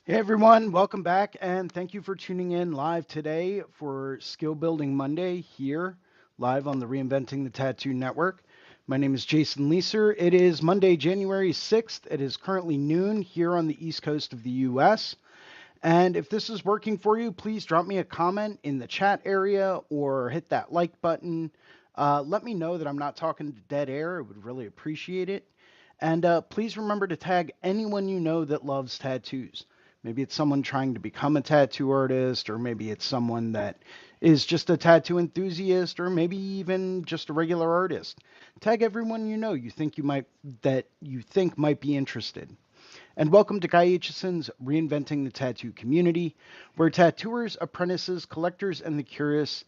Hey everyone, welcome back and thank you for tuning in live today for Skill Building Monday here live on the Reinventing the Tattoo Network. My name is Jason Leeser. It is Monday, January 6th. It is currently noon here on the East Coast of the US. And if this is working for you, please drop me a comment in the chat area or hit that like button. Let me know that I'm not talking to dead air. I would really appreciate it. And please remember to tag anyone you know that loves tattoos. Maybe it's someone trying to become a tattoo artist, or maybe it's someone that is just a tattoo enthusiast, or maybe even just a regular artist. Tag everyone you know you think might be interested. And welcome to Guy Aitchison's Reinventing the Tattoo Community, where tattooers, apprentices, collectors, and the curious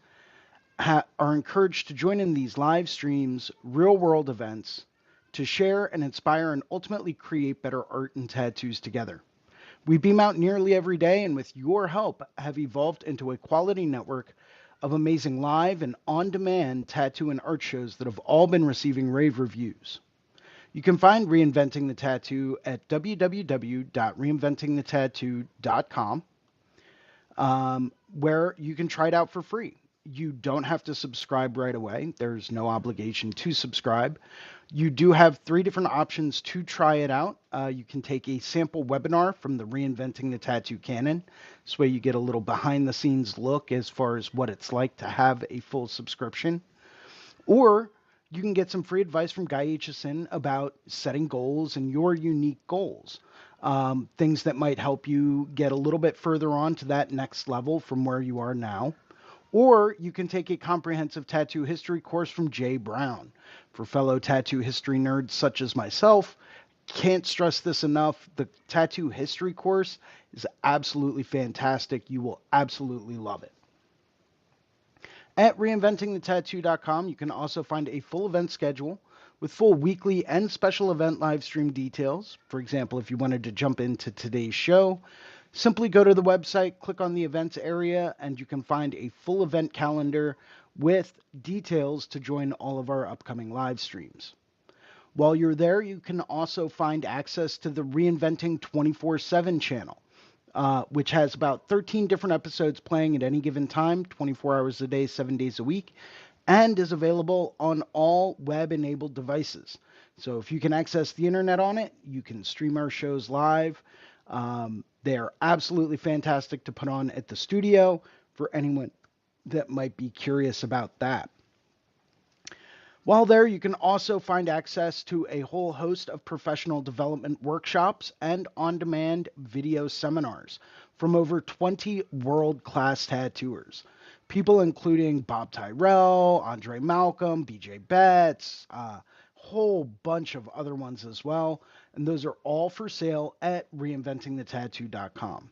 are encouraged to join in these live streams, real-world events, to share and inspire and ultimately create better art and tattoos together. We beam out nearly every day, and with your help, have evolved into a quality network of amazing live and on-demand tattoo and art shows that have all been receiving rave reviews. You can find Reinventing the Tattoo at www.reinventingthetattoo.com, where you can try it out for free. You don't have to subscribe right away. There's no obligation to subscribe. You do have 3 different options to try it out. You can take a sample webinar from the Reinventing the Tattoo Canon. This way you get a little behind the scenes look as far as what it's like to have a full subscription. Or you can get some free advice from Guy Aitchison about setting goals and your unique goals. Things that might help you get a little bit further on to that next level from where you are now. Or you can take a comprehensive tattoo history course from Jay Brown. For fellow tattoo history nerds such as myself, can't stress this enough. The tattoo history course is absolutely fantastic. You will absolutely love it. At reinventingthetattoo.com, you can also find a full event schedule with full weekly and special event live stream details. For example, if you wanted to jump into today's show, simply go to the website, click on the events area, and you can find a full event calendar with details to join all of our upcoming live streams. While you're there, you can also find access to the Reinventing 24/7 channel, which has about 13 different episodes playing at any given time, 24 hours a day, 7 days a week, and is available on all web-enabled devices. So if you can access the internet on it, you can stream our shows live. They are absolutely fantastic to put on at the studio for anyone that might be curious about that. While there, you can also find access to a whole host of professional development workshops and on-demand video seminars from over 20 world-class tattooers. People including Bob Tyrell, Andre Malcolm, BJ Betts, a whole bunch of other ones as well. And those are all for sale at reinventingthetattoo.com.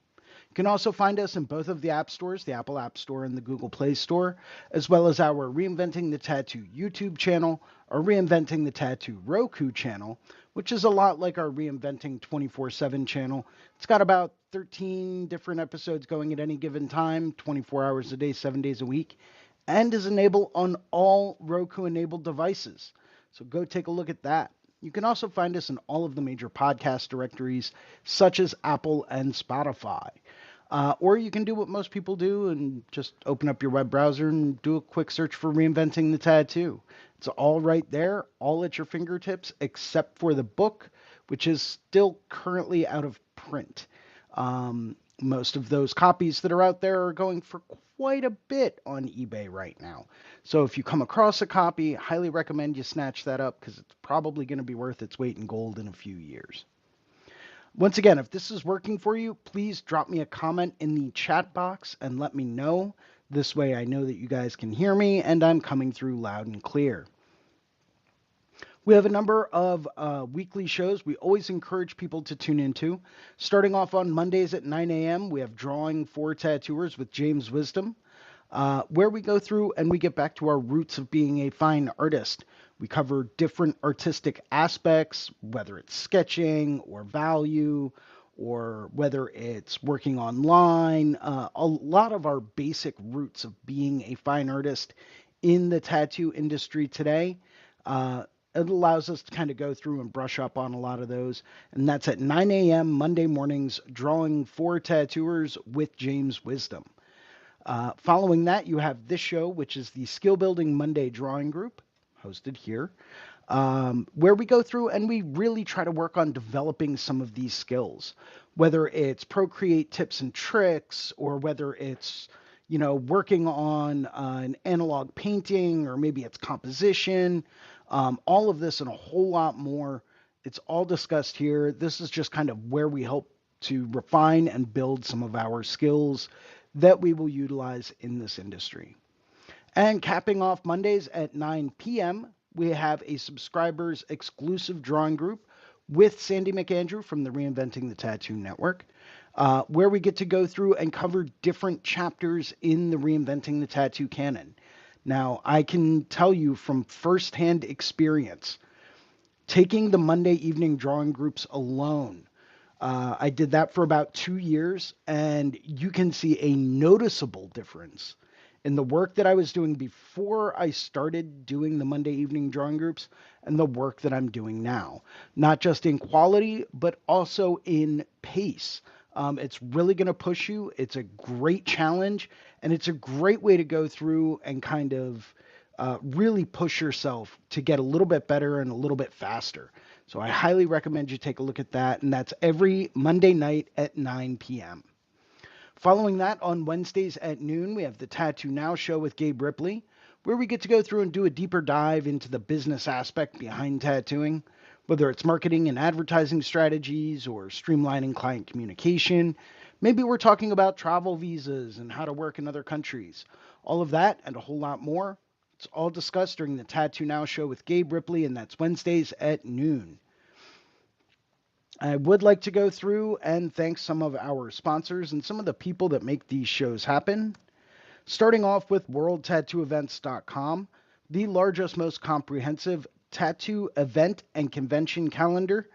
You can also find us in both of the app stores, the Apple App Store and the Google Play Store, as well as our Reinventing the Tattoo YouTube channel, our Reinventing the Tattoo Roku channel, which is a lot like our Reinventing 24/7 channel. It's got about 13 different episodes going at any given time, 24 hours a day, 7 days a week, and is enabled on all Roku-enabled devices. So go take a look at that. You can also find us in all of the major podcast directories, such as Apple and Spotify. Or you can do what most people do and just open up your web browser and do a quick search for Reinventing the Tattoo. It's all right there, all at your fingertips, except for the book, which is still currently out of print. Most of those copies that are out there are going for quite a bit on eBay right now. So if you come across a copy, I highly recommend you snatch that up because it's probably going to be worth its weight in gold in a few years. Once again, if this is working for you, please drop me a comment in the chat box and let me know. This way I know that you guys can hear me and I'm coming through loud and clear. We have a number of weekly shows we always encourage people to tune into. Starting off on Mondays at 9 a.m., we have Drawing for Tattooers with James Wisdom, where we go through and we get back to our roots of being a fine artist. We cover different artistic aspects, whether it's sketching or value, or whether it's working online. A lot of our basic roots of being a fine artist in the tattoo industry today. It allows us to kind of go through and brush up on a lot of those. And that's at 9 a.m. Monday mornings, drawing for tattooers with James Wisdom. Following that, you have this show, which is the Skill Building Monday Drawing Group, hosted here, where we go through and we really try to work on developing some of these skills, whether it's Procreate tips and tricks, or whether it's working on an analog painting, or maybe it's composition, all of this and a whole lot more. It's all discussed here. This is just kind of where we help to refine and build some of our skills that we will utilize in this industry. And capping off Mondays at 9 p.m., we have a subscribers exclusive drawing group with Sandy McAndrew from the Reinventing the Tattoo Network, where we get to go through and cover different chapters in the Reinventing the Tattoo canon. Now, I can tell you from firsthand experience, taking the Monday evening drawing groups alone, I did that for about 2 years, and you can see a noticeable difference in the work that I was doing before I started doing the Monday evening drawing groups and the work that I'm doing now. Not just in quality, but also in pace. It's really going to push you. It's a great challenge, and it's a great way to go through and kind of really push yourself to get a little bit better and a little bit faster. So I highly recommend you take a look at that, and that's every Monday night at 9 p.m. Following that, on Wednesdays at noon, we have the Tattoo Now show with Gabe Ripley, where we get to go through and do a deeper dive into the business aspect behind tattooing, whether it's marketing and advertising strategies or streamlining client communication. Maybe we're talking about travel visas and how to work in other countries. All of that and a whole lot more. It's all discussed during the Tattoo Now show with Gabe Ripley, and that's Wednesdays at noon. I would like to go through and thank some of our sponsors and some of the people that make these shows happen. Starting off with worldtattooevents.com, the largest, most comprehensive tattoo event and convention calendar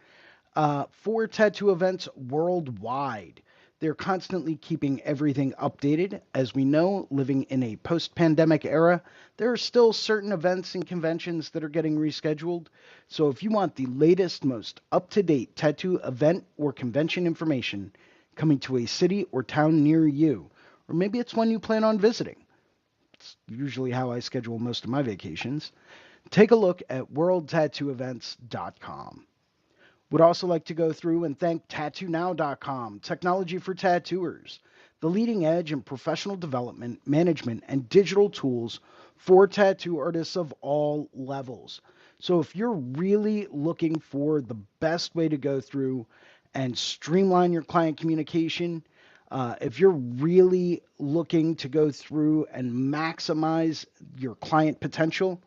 for tattoo events worldwide. They're constantly keeping everything updated. As we know, living in a post-pandemic era, there are still certain events and conventions that are getting rescheduled. So if you want the latest, most up-to-date tattoo event or convention information coming to a city or town near you, or maybe it's one you plan on visiting, it's usually how I schedule most of my vacations, take a look at worldtattooevents.com. Would also like to go through and thank TattooNow.com, technology for tattooers, the leading edge in professional development, management, and digital tools for tattoo artists of all levels. So if you're really looking for the best way to go through and streamline your client communication, if you're really looking to go through and maximize your client potential,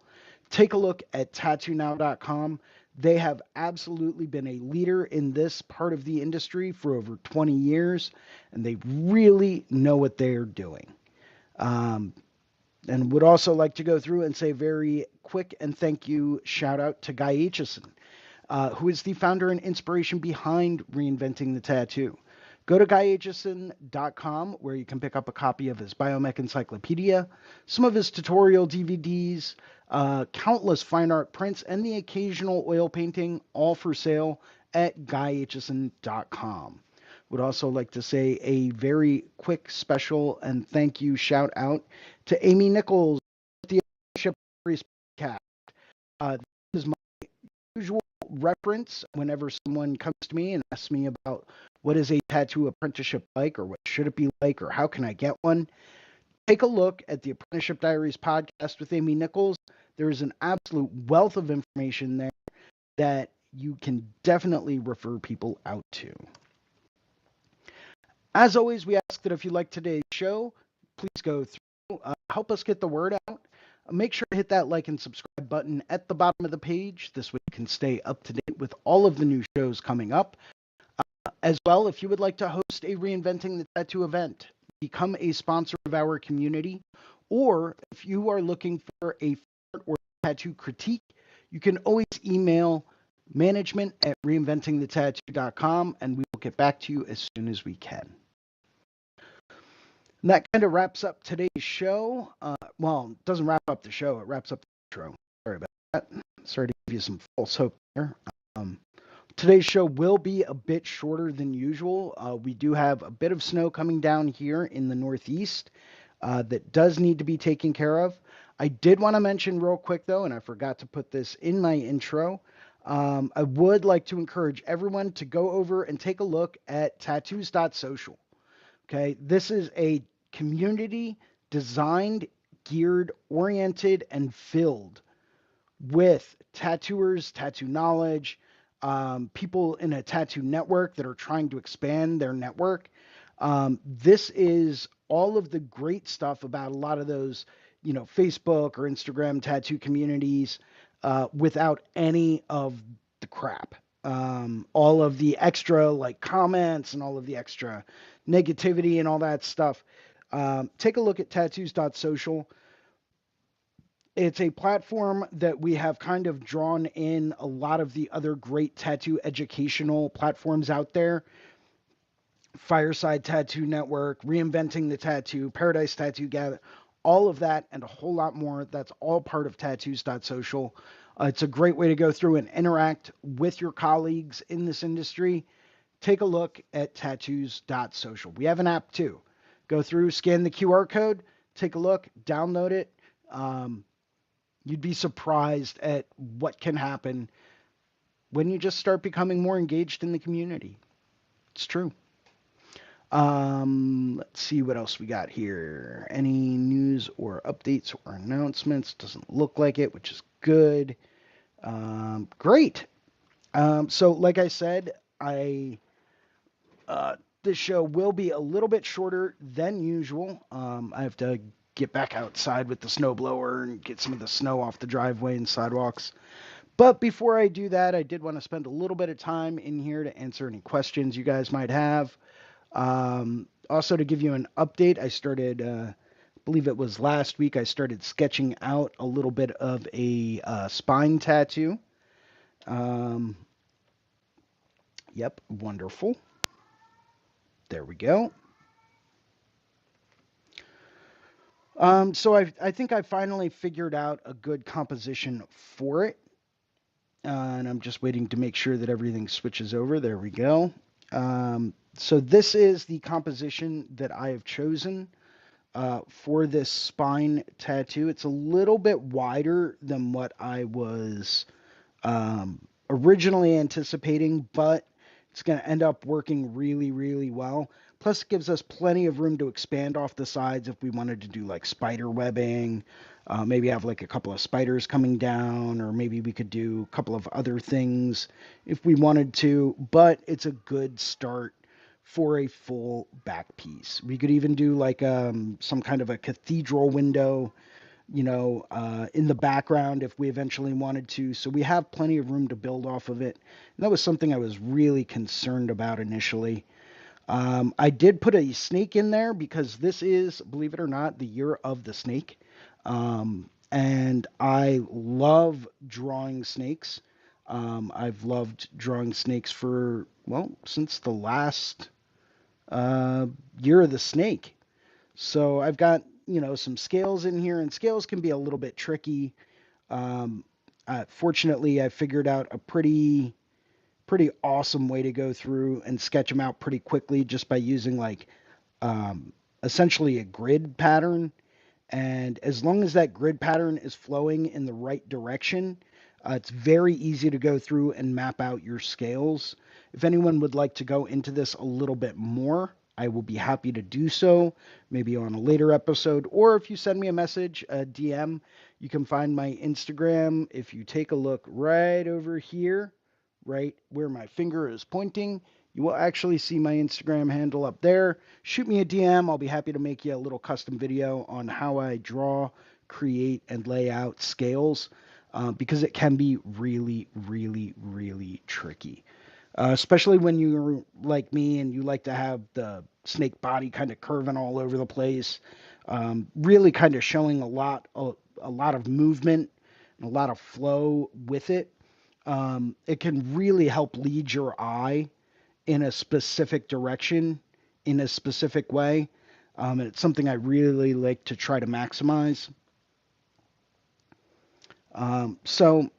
take a look at TattooNow.com. They have absolutely been a leader in this part of the industry for over 20 years, and they really know what they're doing. And would also like to go through and say very quick and thank you shout out to Guy Aitchison, who is the founder and inspiration behind Reinventing the Tattoo. Go to guyaitchison.com, where you can pick up a copy of his Biomech Encyclopedia, some of his tutorial DVDs, countless fine art prints, and the occasional oil painting, all for sale at guyaitchison.com. Would also like to say a very quick special and thank you shout out to Amy Nichols, the Apprenticeship podcast. This is my usual reference whenever someone comes to me and asks me about what is a tattoo apprenticeship like, or what should it be like, or how can I get one. Take a look at the Apprenticeship Diaries podcast with Amy Nichols. There is an absolute wealth of information there that you can definitely refer people out to. As always, we ask that if you like today's show, please go through, help us get the word out. Make sure to hit that like and subscribe button at the bottom of the page. This way you can stay up to date with all of the new shows coming up. As well, if you would like to host a Reinventing the Tattoo event, become a sponsor of our community, or if you are looking for a or tattoo critique, you can always email management@reinventingthetattoo.com, and we will get back to you as soon as we can. And that kind of wraps up today's show. Well, it doesn't wrap up the show. It wraps up the intro. Sorry about that. Sorry to give you some false hope there. Um, Today's show will be a bit shorter than usual. We do have a bit of snow coming down here in the Northeast that does need to be taken care of. I did want to mention real quick, though, and I forgot to put this in my intro. I would like to encourage everyone to go over and take a look at tattoos.social. Okay, this is a community designed, geared, oriented, and filled with tattooers, tattoo knowledge, people in a tattoo network that are trying to expand their network. This is all of the great stuff about a lot of those, Facebook or Instagram tattoo communities without any of the crap. All of the extra like comments and all of the extra negativity and all that stuff. Take a look at tattoos.social. It's a platform that we have kind of drawn in a lot of the other great tattoo educational platforms out there. Fireside Tattoo Network, Reinventing the Tattoo, Paradise Tattoo Gather, all of that and a whole lot more. That's all part of tattoos.social. It's a great way to go through and interact with your colleagues in this industry. Take a look at tattoos.social. We have an app too. Go through, scan the QR code, take a look, download it. You'd be surprised at what can happen when you just start becoming more engaged in the community. It's true. Let's see what else we got here. Any news or updates or announcements? Doesn't look like it, which is good. Great. So like I said, this show will be a little bit shorter than usual. I have to get back outside with the snowblower and get some of the snow off the driveway and sidewalks. But before I do that, I did want to spend a little bit of time in here to answer any questions you guys might have. Also, to give you an update, I started, I believe it was last week, I started sketching out a little bit of a spine tattoo. Yep, wonderful. There we go. So I think I finally figured out a good composition for it. And I'm just waiting to make sure that everything switches over. There we go. So this is the composition that I have chosen for this spine tattoo. It's a little bit wider than what I was originally anticipating, but it's going to end up working really, really well. Plus, it gives us plenty of room to expand off the sides if we wanted to do like spider webbing, maybe have like a couple of spiders coming down, or maybe we could do a couple of other things if we wanted to, but it's a good start for a full back piece. We could even do like some kind of a cathedral window, in the background if we eventually wanted to. So we have plenty of room to build off of it. And that was something I was really concerned about initially. I did put a snake in there because this is, believe it or not, the year of the snake. And I love drawing snakes. I've loved drawing snakes for, well, since the last year of the snake. So I've got, some scales in here, and scales can be a little bit tricky. Fortunately, I figured out a pretty awesome way to go through and sketch them out pretty quickly just by using like essentially a grid pattern. And as long as that grid pattern is flowing in the right direction, it's very easy to go through and map out your scales. If anyone would like to go into this a little bit more, I will be happy to do so, maybe on a later episode. Or if you send me a message, a DM, you can find my Instagram. If you take a look right over here, right where my finger is pointing, you will actually see my Instagram handle up there. Shoot me a DM. I'll be happy to make you a little custom video on how I draw, create, and lay out scales because it can be really, really, really tricky. Especially when you're like me and you like to have the snake body kind of curving all over the place, really kind of showing a lot of movement and a lot of flow with it. It can really help lead your eye in a specific direction, in a specific way. And it's something I really like to try to maximize. So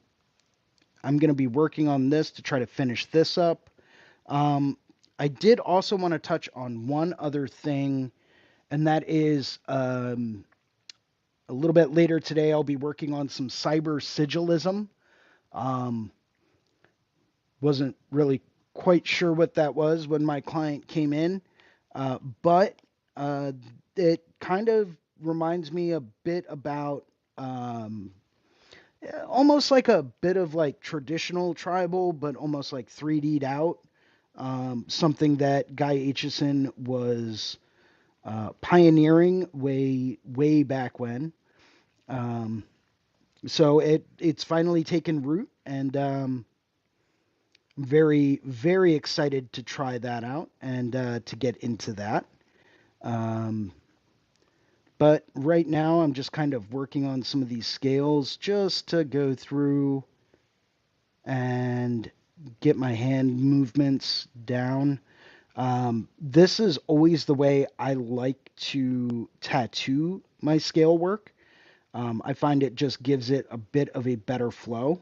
I'm going to be working on this to try to finish this up. Um, I did also want to touch on one other thing, and that is a little bit later today, I'll be working on some cyber sigilism. Um, wasn't really quite sure what that was when my client came in, but uh, it kind of reminds me a bit about um, almost like a bit of like traditional tribal, but almost like 3D'd out. Something that Guy Aitchison was pioneering way back when. Um, so it's finally taken root, and very excited to try that out and to get into that. Um, but right now, I'm just kind of working on some of these scales just to go through and get my hand movements down. This is always the way I like to tattoo my scale work. I find it just gives it a bit of a better flow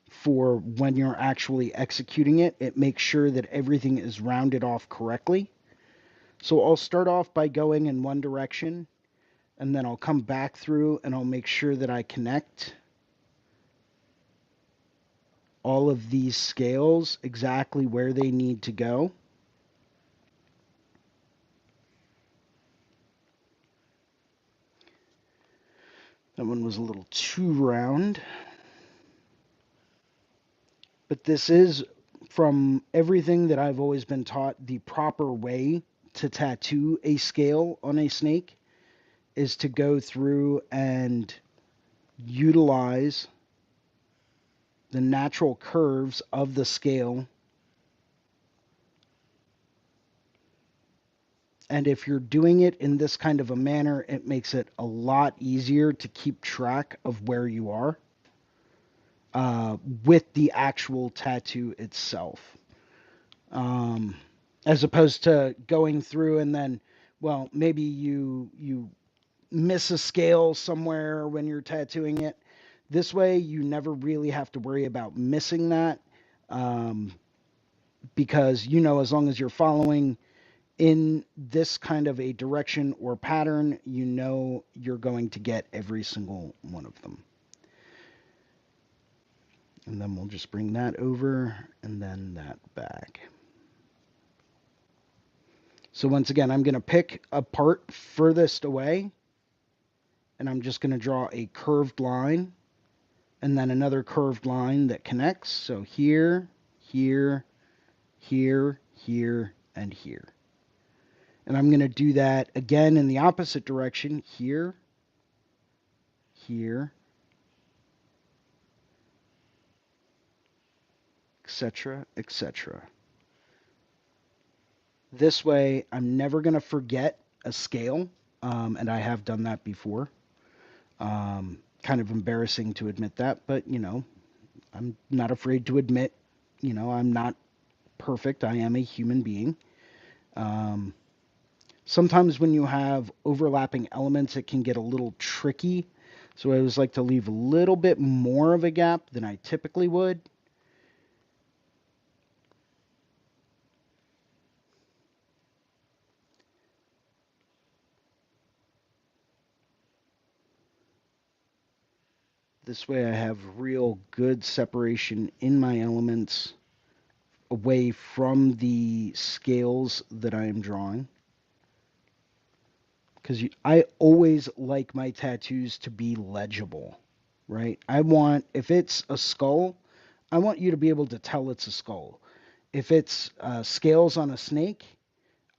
for when you're actually executing it. It makes sure that everything is rounded off correctly. So I'll start off by going in one direction, and then I'll come back through and I'll make sure that I connect all of these scales exactly where they need to go. That one was a little too round. But this is, from everything that I've always been taught, the proper way to tattoo a scale on a snake is to go through and utilize the natural curves of the scale. And if you're doing it in this kind of a manner, it makes it a lot easier to keep track of where you are with the actual tattoo itself. Um, as opposed to going through and then, well, maybe you miss a scale somewhere when you're tattooing it. This way, you never really have to worry about missing that, um, because as long as you're following in this kind of a direction or pattern, you're going to get every single one of them. And then we'll just bring that over and then that back. So once again, I'm going to pick a part furthest away, and I'm just going to draw a curved line and then another curved line that connects. So here, here, here, here, and here. And I'm going to do that again in the opposite direction, here, here, etc., etc. This way, I'm never going to forget a scale, and I have done that before. Kind of embarrassing to admit that, but I'm not afraid to admit, I'm not perfect. I am a human being. Um, Sometimes when you have overlapping elements, it can get a little tricky. So I always like to leave a little bit more of a gap than I typically would. This way I have real good separation in my elements away from the scales that I am drawing. Because I always like my tattoos to be legible, right? If it's a skull, I want you to be able to tell it's a skull. If it's scales on a snake,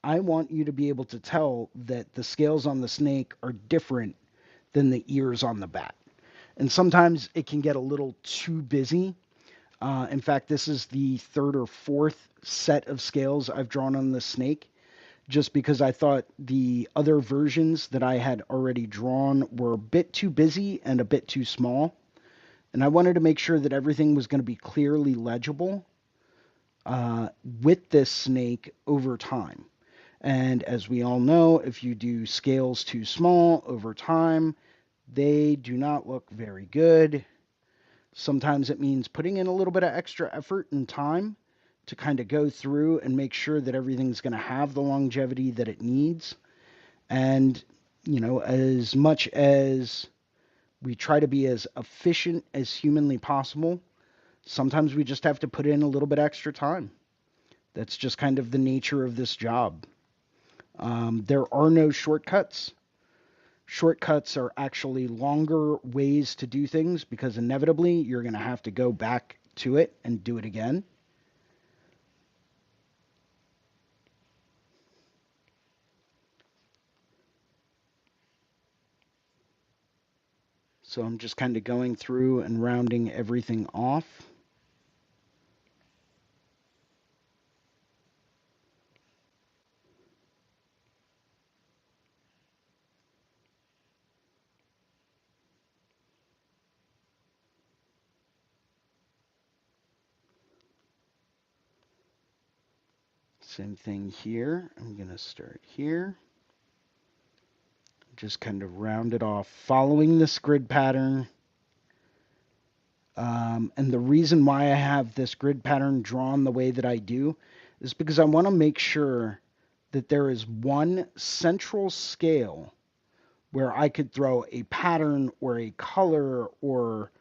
I want you to be able to tell that the scales on the snake are different than the ears on the bat. And sometimes it can get a little too busy. In fact, this is the third or fourth set of scales I've drawn on the snake, just because I thought the other versions that I had already drawn were a bit too busy and a bit too small. And I wanted to make sure that everything was going to be clearly legible with this snake over time. And as we all know, if you do scales too small over time, they do not look very good. Sometimes it means putting in a little bit of extra effort and time to kind of go through and make sure that everything's going to have the longevity that it needs. And, as much as we try to be as efficient as humanly possible, sometimes we just have to put in a little bit extra time. That's just kind of the nature of this job. There are no shortcuts. Shortcuts are actually longer ways to do things because inevitably you're going to have to go back to it and do it again. So I'm just kind of going through and rounding everything off. Same thing here. I'm going to start here. Just kind of round it off, following this grid pattern. And the reason why I have this grid pattern drawn the way that I do is because I want to make sure that there is one central scale where I could throw a pattern or a color or,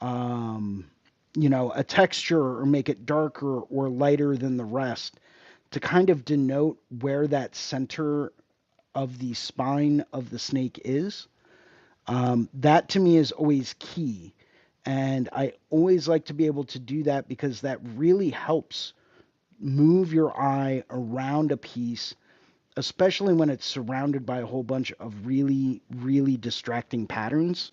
a texture or make it darker or lighter than the rest to kind of denote where that center of the spine of the snake is. That to me is always key. And I always like to be able to do that because that really helps move your eye around a piece, especially when it's surrounded by a whole bunch of really, really distracting patterns.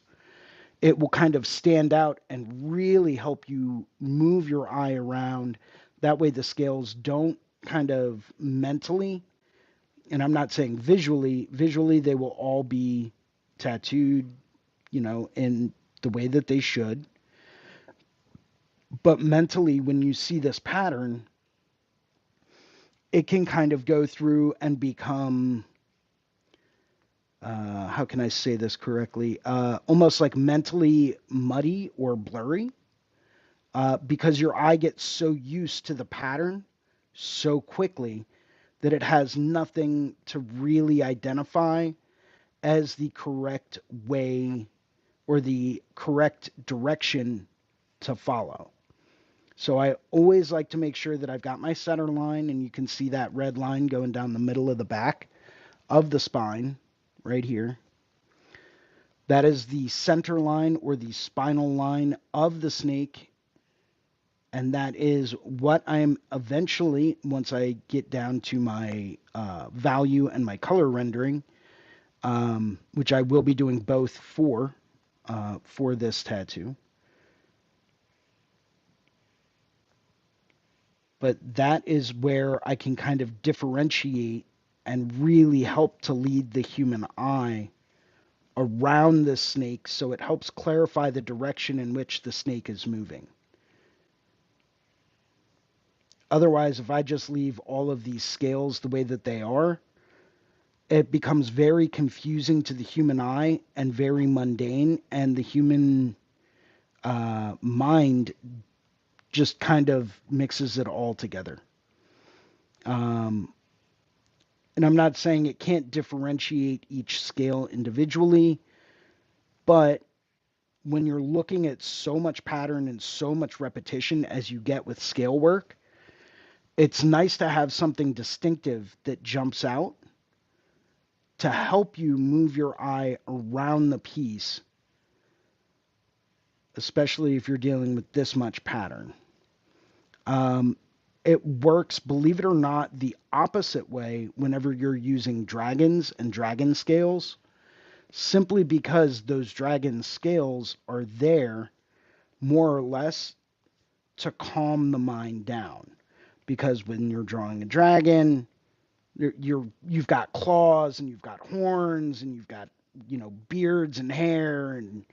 It will kind of stand out and really help you move your eye around. That way the scales don't kind of mentally, and I'm not saying visually they will all be tattooed, in the way that they should. But mentally, when you see this pattern, it can kind of go through and become, how can I say this correctly? Almost like mentally muddy or blurry, because your eye gets so used to the pattern so quickly that it has nothing to really identify as the correct way or the correct direction to follow. So I always like to make sure that I've got my center line, and you can see that red line going down the middle of the back of the spine right here. That is the center line or the spinal line of the snake. And that is what I'm eventually, once I get down to my value and my color rendering, which I will be doing both for this tattoo. But that is where I can kind of differentiate and really help to lead the human eye around the snake so it helps clarify the direction in which the snake is moving. Otherwise, if I just leave all of these scales the way that they are, it becomes very confusing to the human eye and very mundane, and the human mind just kind of mixes it all together. And I'm not saying it can't differentiate each scale individually, but when you're looking at so much pattern and so much repetition as you get with scale work, it's nice to have something distinctive that jumps out to help you move your eye around the piece, especially if you're dealing with this much pattern. It works, believe it or not, the opposite way whenever you're using dragons and dragon scales, simply because those dragon scales are there more or less to calm the mind down. Because when you're drawing a dragon, you've got claws and you've got horns and you've got beards and hair and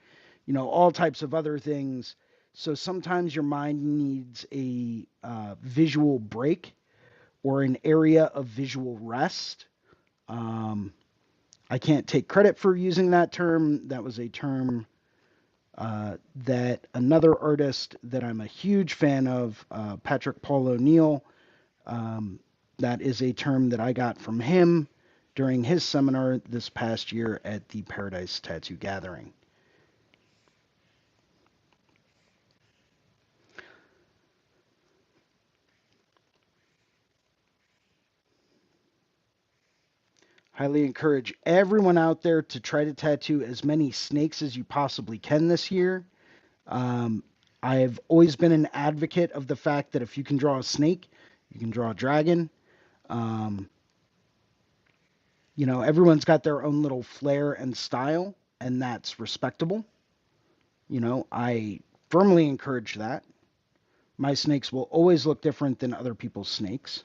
all types of other things. So sometimes your mind needs a visual break or an area of visual rest. I can't take credit for using that term. That was a term That another artist that I'm a huge fan of, Patrick Paul O'Neill, um, that is a term that I got from him during his seminar this past year at the Paradise Tattoo Gathering. Highly encourage everyone out there to try to tattoo as many snakes as you possibly can this year. Um, I've always been an advocate of the fact that if you can draw a snake, you can draw a dragon. Um, everyone's got their own little flair and style, and that's respectable. I firmly encourage that. My snakes will always look different than other people's snakes.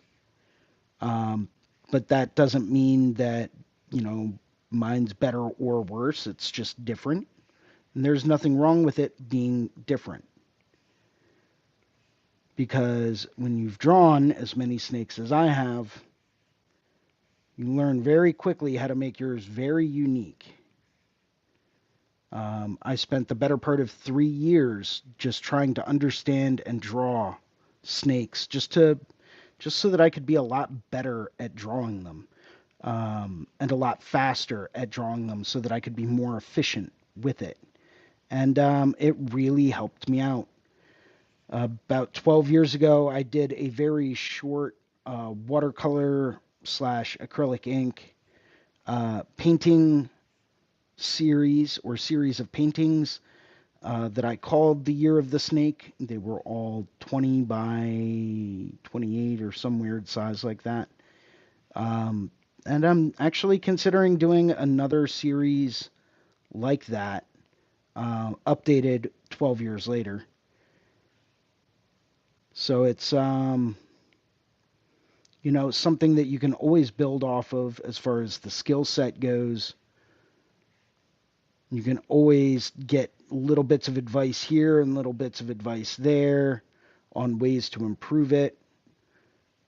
Um, but that doesn't mean that, you know, mine's better or worse. It's just different. And there's nothing wrong with it being different. Because when you've drawn as many snakes as I have, you learn very quickly how to make yours very unique. I spent the better part of 3 years just trying to understand and draw snakes, just so that I could be a lot better at drawing them, and a lot faster at drawing them, so that I could be more efficient with it. And it really helped me out. About 12 years ago, I did a very short watercolor slash acrylic ink painting series or series of paintings that I called the Year of the Snake. They were all 20 by 28 or some weird size like that. Um, and I'm actually considering doing another series like that, updated 12 years later. So it's, something that you can always build off of as far as the skill set goes. You can always get little bits of advice here and little bits of advice there on ways to improve it.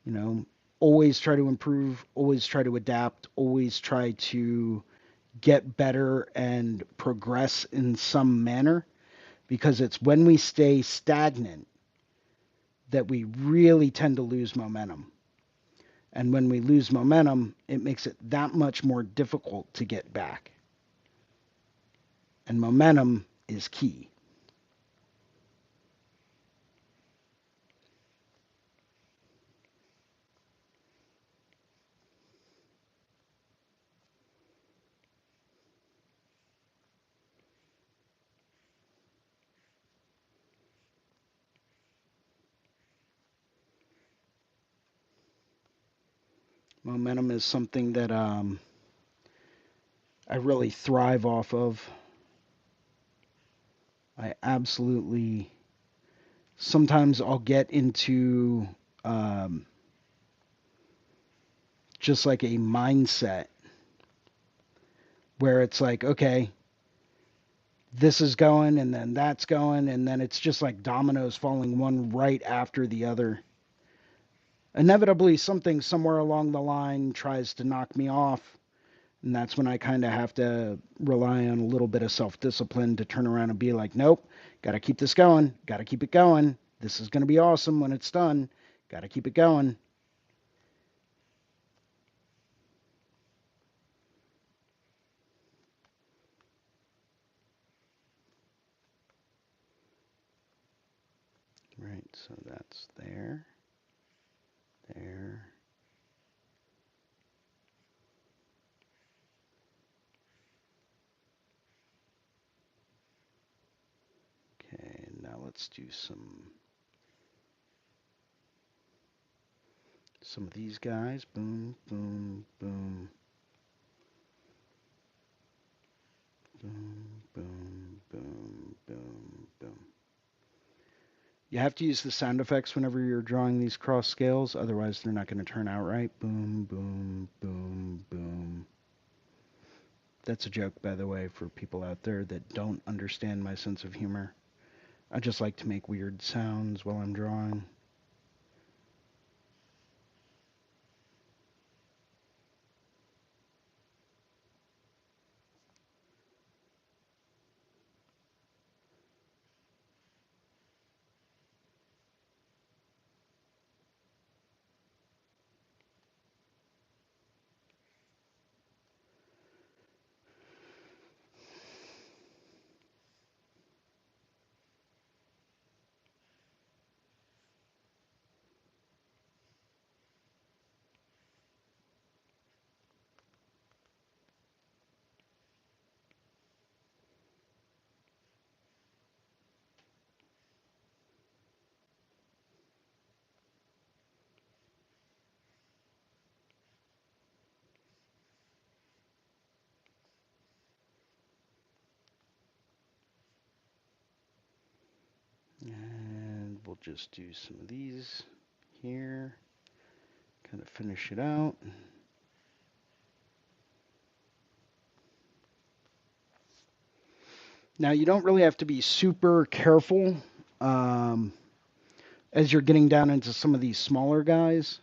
You know, always try to improve, always try to adapt, always try to get better and progress in some manner, because it's when we stay stagnant that we really tend to lose momentum. And when we lose momentum, it makes it that much more difficult to get back. And momentum is key. Momentum is something that I really thrive off of. I absolutely. Sometimes I'll get into um, just like a mindset where it's like, okay, this is going and then that's going, and then it's just like dominoes falling one right after the other. Inevitably, something somewhere along the line tries to knock me off, and that's when I kind of have to rely on a little bit of self discipline to turn around and be like, nope, got to keep this going, got to keep it going. This is going to be awesome when it's done. Got to keep it going. Right, so that's there, there. Okay, now let's do some of these guys. Boom, boom, boom, boom, boom, boom, boom, boom. You have to use the sound effects whenever you're drawing these cross scales, otherwise they're not going to turn out right. Boom, boom, boom, boom. That's a joke, by the way, for people out there that don't understand my sense of humor. I just like to make weird sounds while I'm drawing. just do some of these here, kind of finish it out. Now, you don't really have to be super careful um, as you're getting down into some of these smaller guys.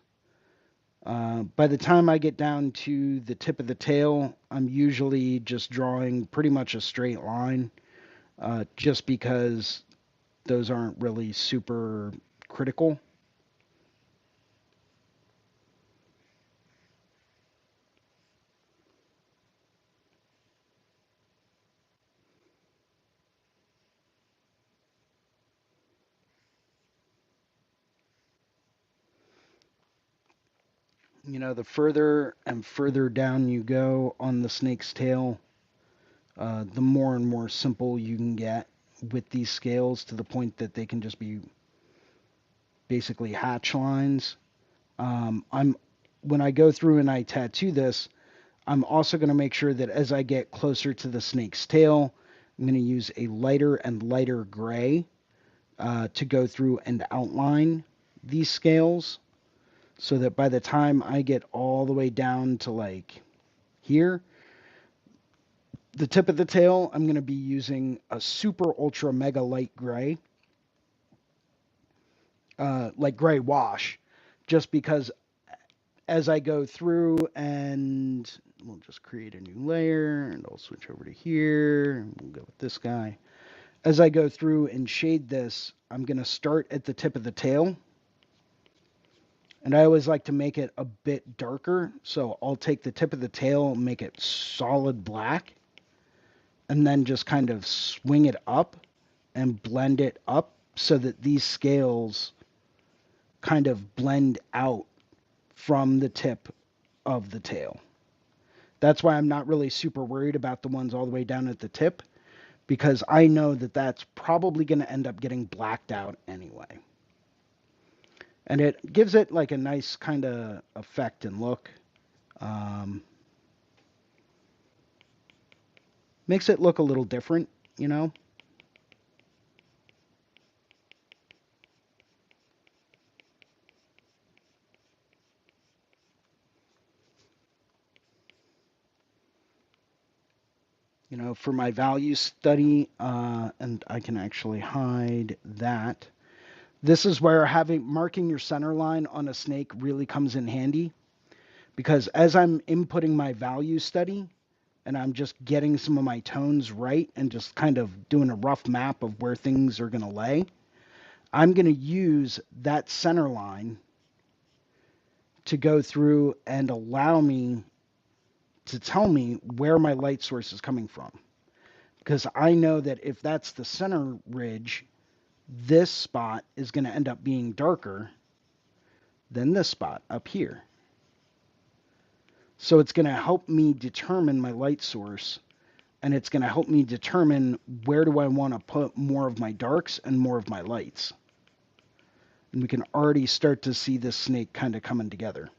By the time I get down to the tip of the tail, I'm usually just drawing pretty much a straight line, just because those aren't really super critical. You know, the further and further down you go on the snake's tail, the more and more simple you can get with these scales, to the point that they can just be basically hatch lines. I'm When I go through and I tattoo this, I'm also going to make sure that as I get closer to the snake's tail, I'm going to use a lighter and lighter gray to go through and outline these scales, so that by the time I get all the way down to like here, the tip of the tail, I'm going to be using a super ultra mega light gray, like gray wash, just because as I go through, and we'll just create a new layer, and I'll switch over to here, and we'll go with this guy. As I go through and shade this, I'm going to start at the tip of the tail, and I always like to make it a bit darker, so I'll take the tip of the tail and make it solid black, and then just kind of swing it up and blend it up so that these scales kind of blend out from the tip of the tail. That's why I'm not really super worried about the ones all the way down at the tip, because I know that that's probably going to end up getting blacked out anyway. And it gives it like a nice kind of effect and look. Um, Makes it look a little different, you know? You know, for my value study, and I can actually hide that. This is where having marking your center line on a snake really comes in handy, because as I'm inputting my value study and I'm just getting some of my tones right and just kind of doing a rough map of where things are going to lay, I'm going to use that center line to go through and allow me to tell me where my light source is coming from. Because I know that if that's the center ridge, this spot is going to end up being darker than this spot up here. So it's going to help me determine my light source, and it's going to help me determine where do I want to put more of my darks and more of my lights. And we can already start to see this snake kind of coming together.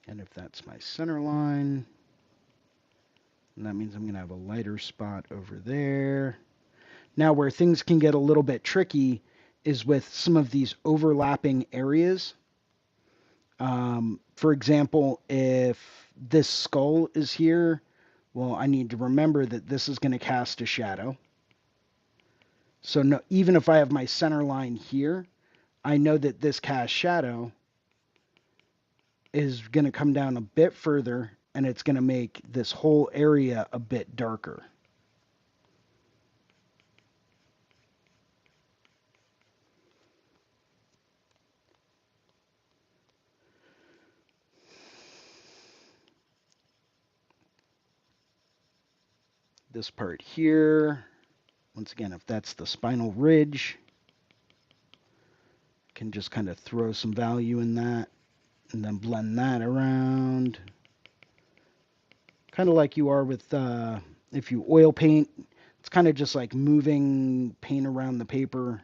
And if that's my center line, and that means I'm going to have a lighter spot over there. Now, where things can get a little bit tricky is with some of these overlapping areas. For example, if this skull is here, well, I need to remember that this is going to cast a shadow. So no, even if I have my center line here, I know that this cast shadow is going to come down a bit further, and it's going to make this whole area a bit darker. This part here, once again, if that's the spinal ridge, can just kind of throw some value in that and then blend that around. Kind of like you are with, if you oil paint, it's kind of just like moving paint around the paper,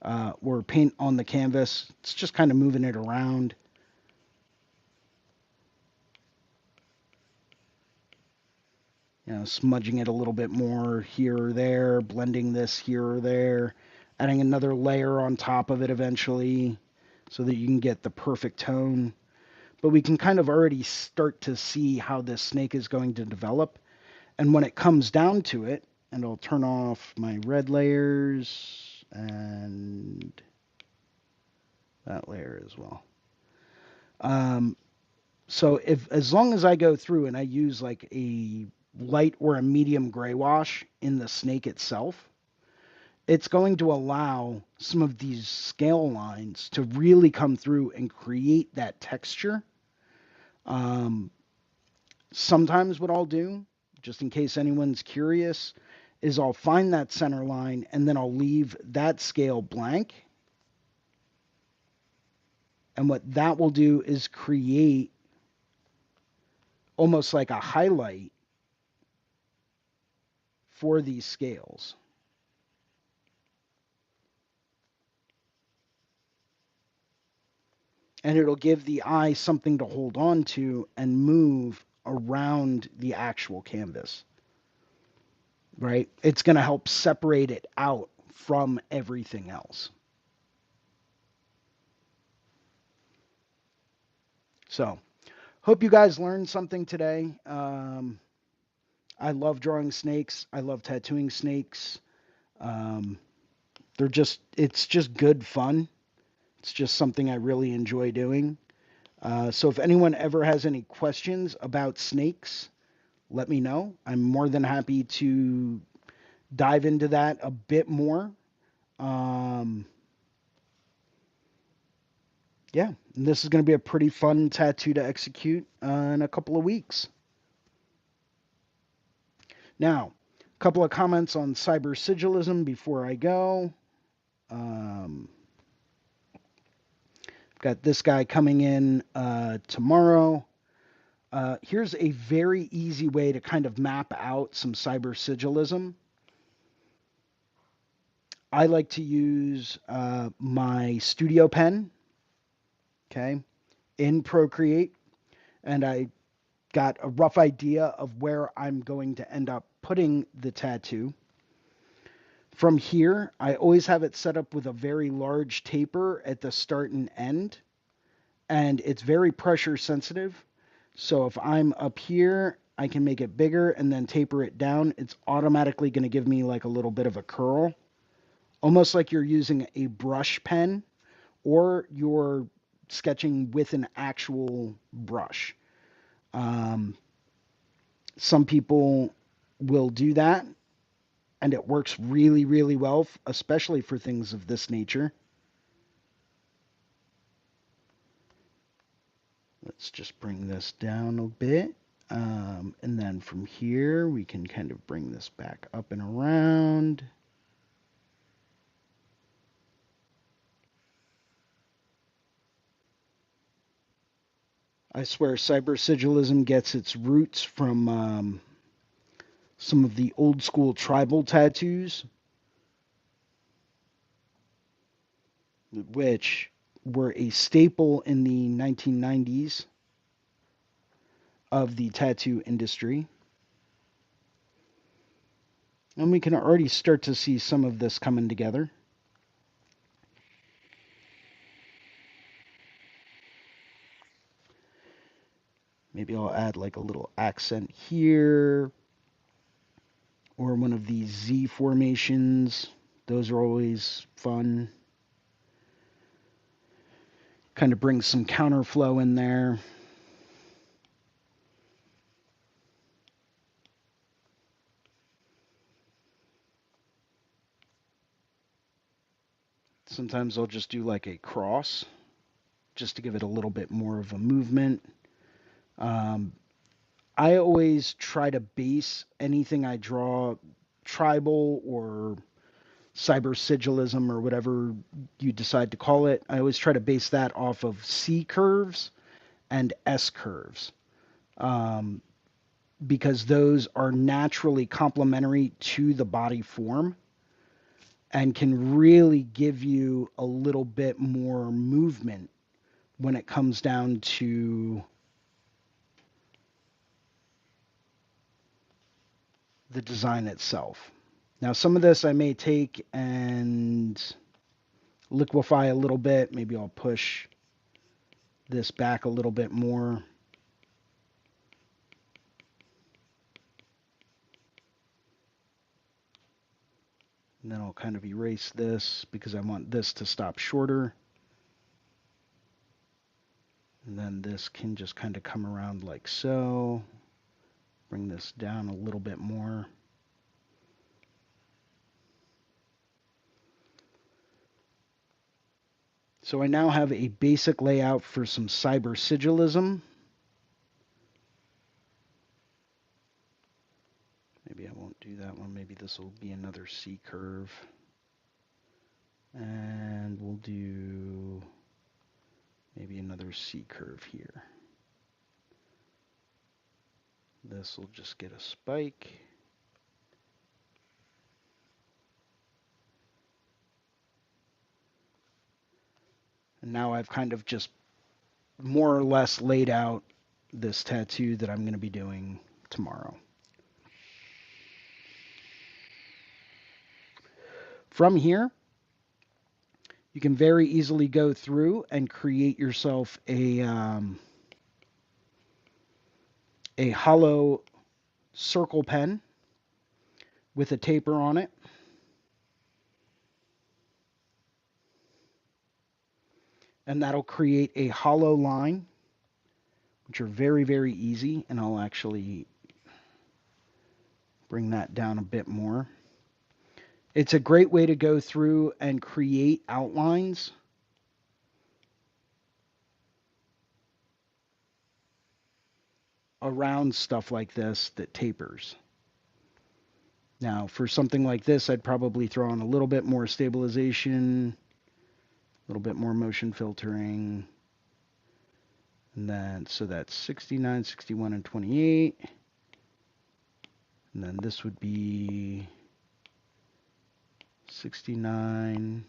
or paint on the canvas. It's just kind of moving it around. Smudging it a little bit more here or there, blending this here or there, adding another layer on top of it eventually so that you can get the perfect tone. But we can kind of already start to see how this snake is going to develop. And when it comes down to it, and I'll turn off my red layers and that layer as well. So as long as I go through and I use like a light or a medium gray wash in the snake itself, it's going to allow some of these scale lines to really come through and create that texture. Sometimes what I'll do, just in case anyone's curious, is I'll find that center line and then I'll leave that scale blank. And what that will do is create almost like a highlight for these scales. And it'll give the eye something to hold on to and move around the actual canvas, right? It's going to help separate it out from everything else. So, hope you guys learned something today. I love drawing snakes. I love tattooing snakes. Um, it's just good fun. It's just something I really enjoy doing. So if anyone ever has any questions about snakes, let me know. I'm more than happy to dive into that a bit more. Yeah, and this is going to be a pretty fun tattoo to execute in a couple of weeks. Now, a couple of comments on cyber sigilism before I go. Got this guy coming in tomorrow. Here's a very easy way to kind of map out some cyber sigilism. I like to use my studio pen, okay, in Procreate, and I got a rough idea of where I'm going to end up putting the tattoo. From here, I always have it set up with a very large taper at the start and end, and it's very pressure sensitive. So if I'm up here, I can make it bigger and then taper it down. It's automatically going to give me like a little bit of a curl, almost like you're using a brush pen or you're sketching with an actual brush. Some people will do that, and it works really, really well, especially for things of this nature. Let's just bring this down a bit. And then from here, we can kind of bring this back up and around. I swear cyber sigilism gets its roots from some of the old school tribal tattoos, which were a staple in the 1990s of the tattoo industry. And we can already start to see some of this coming together. Maybe I'll add like a little accent here or one of these Z formations. Those are always fun. Kind of brings some counterflow in there. Sometimes I'll just do like a cross just to give it a little bit more of a movement. I always try to base anything I draw tribal or cyber sigilism or whatever you decide to call it. I always try to base that off of C curves and S curves because those are naturally complementary to the body form and can really give you a little bit more movement when it comes down to the design itself. Now, some of this I may take and liquefy a little bit. Maybe I'll push this back a little bit more. And then I'll kind of erase this because I want this to stop shorter. And then this can just kind of come around like so. Bring this down a little bit more. So I now have a basic layout for some cyber sigilism. Maybe I won't do that one. Maybe this will be another C curve. And we'll do maybe another C curve here. This will just get a spike. And now I've kind of just more or less laid out this tattoo that I'm going to be doing tomorrow. From here, you can very easily go through and create yourself a hollow circle pen with a taper on it. And that'll create a hollow line, which are very, very easy. And I'll actually bring that down a bit more. It's a great way to go through and create outlines. Around stuff like this that tapers. Now, for something like this, I'd probably throw on a little bit more stabilization, a little bit more motion filtering. And then, so that's 69, 61, and 28. And then this would be 69,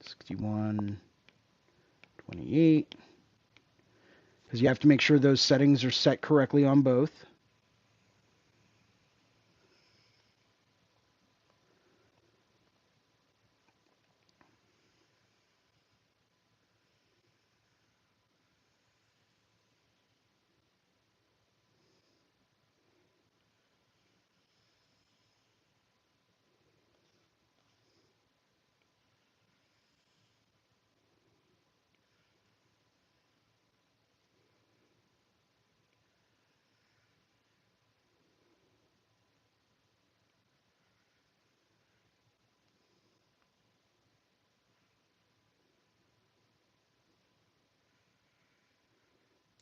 61, 28. Because you have to make sure those settings are set correctly on both.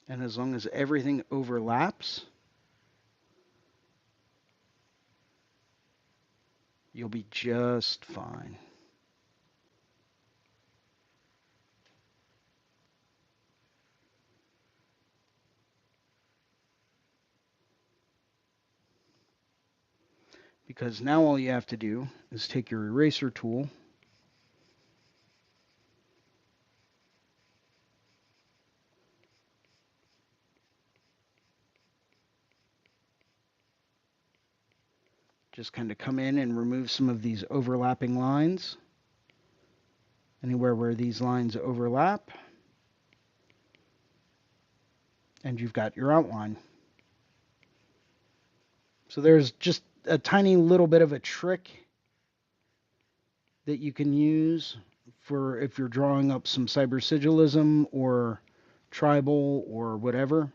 And as long as everything overlaps, you'll be just fine. Because now all you have to do is take your eraser tool just kind of come in and remove some of these overlapping lines. Anywhere where these lines overlap. And you've got your outline. So there's just a tiny little bit of a trick that you can use for if you're drawing up some cyber sigilism or tribal or whatever.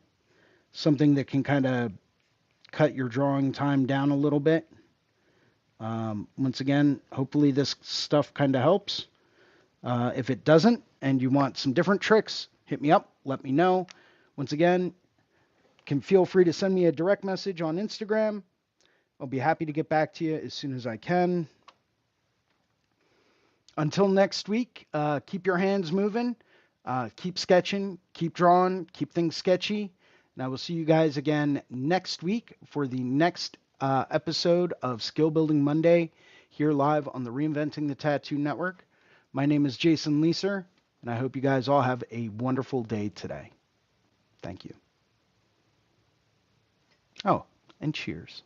Something that can kind of cut your drawing time down a little bit. Once again, hopefully this stuff kind of helps. If it doesn't and you want some different tricks, hit me up, let me know. Once again, can feel free to send me a direct message on Instagram. I'll be happy to get back to you as soon as I can. Until next week, keep your hands moving, keep sketching, keep drawing, keep things sketchy. And I will see you guys again next week for the next episode of Skill Building Monday here live on the Reinventing the Tattoo Network. My name is Jason Leeser, and I hope you guys all have a wonderful day today. Thank you. Oh, and cheers.